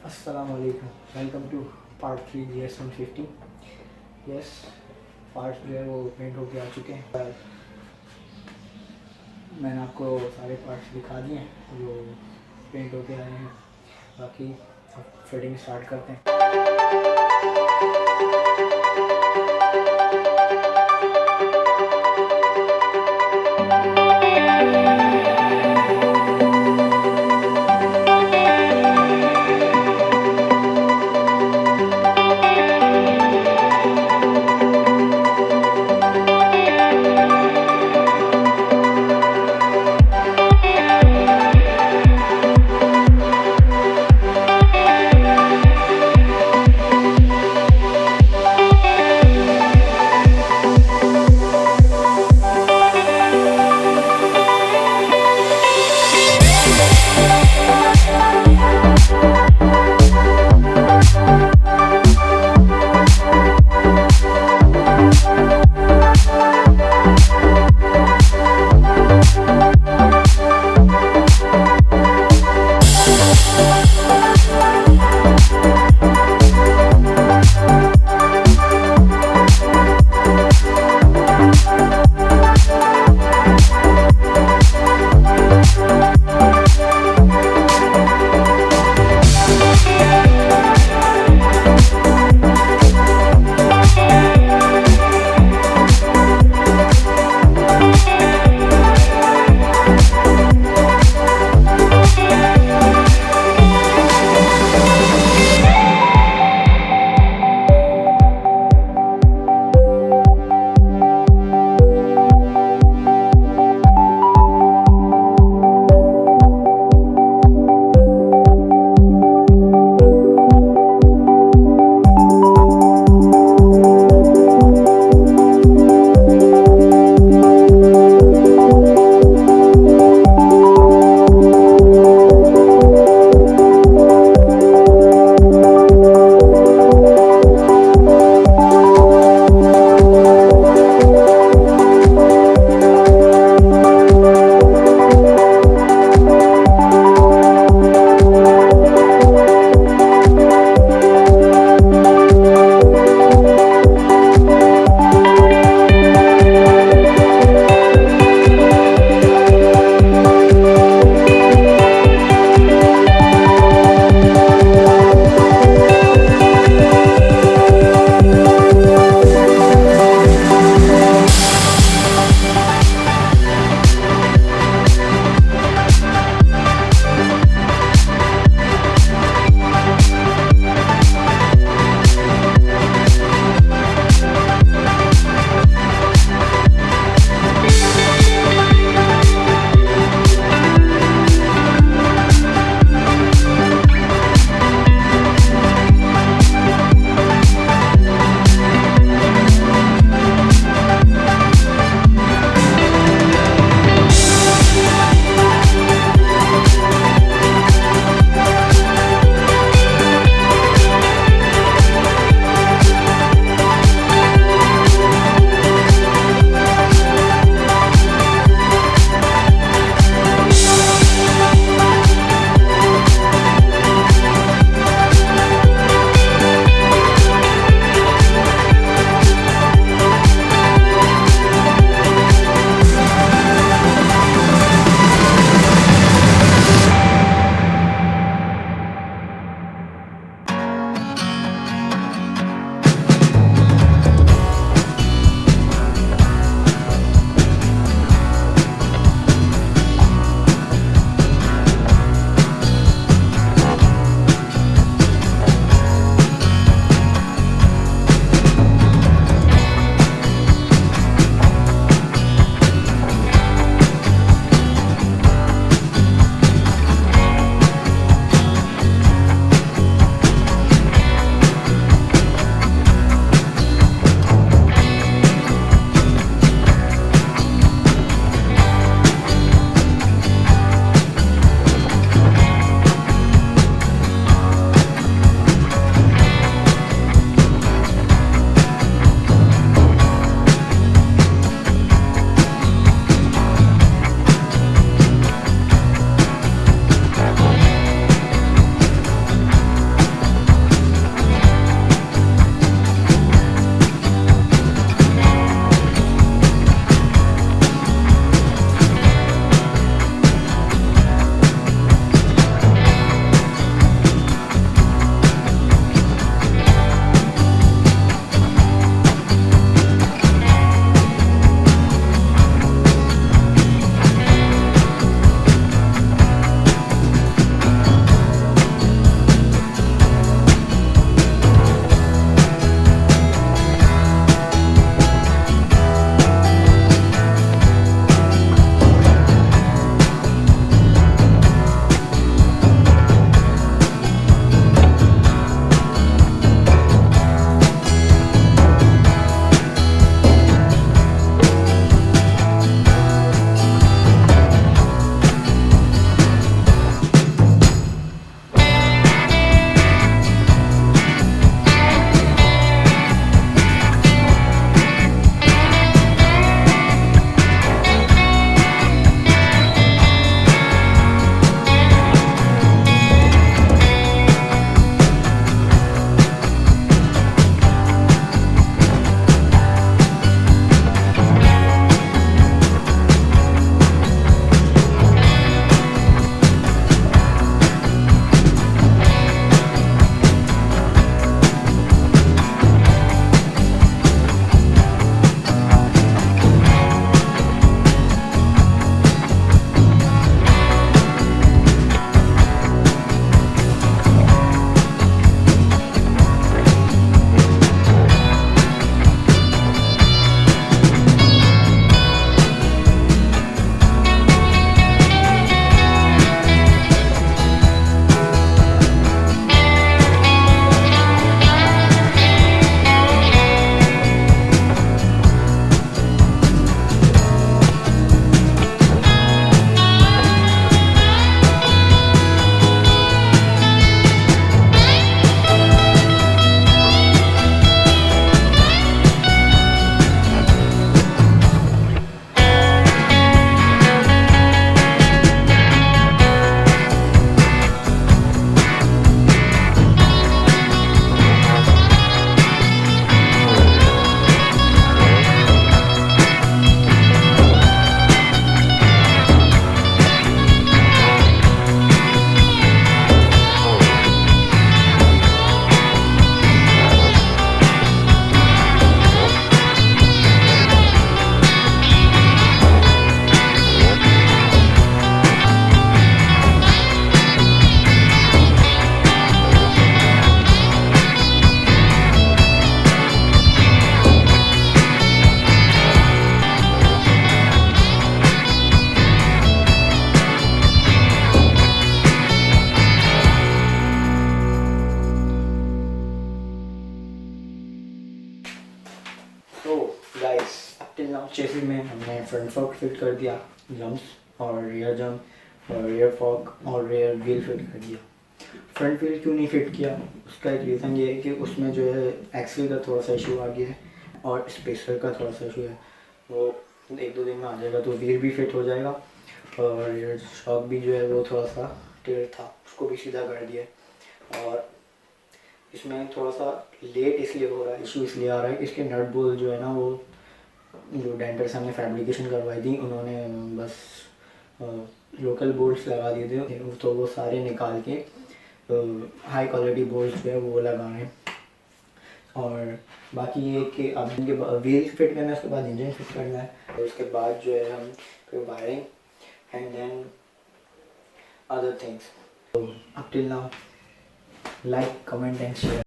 अस्सलाम वालेकुम। Welcome to part 3 GS 150। Yes, parts जो है वो पेंट होके आ चुके हैं। मैंने आपको सारे पार्ट्स दिखा दिए हैं जो पेंट होके आए हैं। बाकी अब फिटिंग स्टार्ट करते हैं। टिल नाउ चेसिस में हमने फ्रंट फॉक फिट कर दिया, जम्प्स और रियर जंप और रियर फॉक और रियर व्हील फिट कर दिया। फ्रंट व्हील क्यों नहीं फिट किया, उसका एक रीज़न ये है कि उसमें जो है एक्सेल का थोड़ा सा इशू आ गया है और स्पेसर का थोड़ा सा इशू है। वो 1-2 दिन में आ जाएगा तो व्हील भी फिट हो जाएगा और रियर शॉक भी जो है वो थोड़ा सा टेढ़ था, उसको भी सीधा कर दिया। और इसमें थोड़ा सा लेट इसलिए हो रहा है, इशू इसलिए आ रहा है कि इसके नट बोल्ट जो है ना, वो जो डेंटर से हमने फैब्रिकेशन करवाई थी उन्होंने बस लोकल बोल्ट्स लगा दिए थे, तो वो सारे निकाल के हाई क्वालिटी बोल्ट्स जो है वो लगाए। और बाकी ये कि अब इनके व्हील फिट करना है, उसके बाद इंजन फिट करना है और उसके बाद जो है हम फिर wiring and then other things. तो up till now like, comment and share.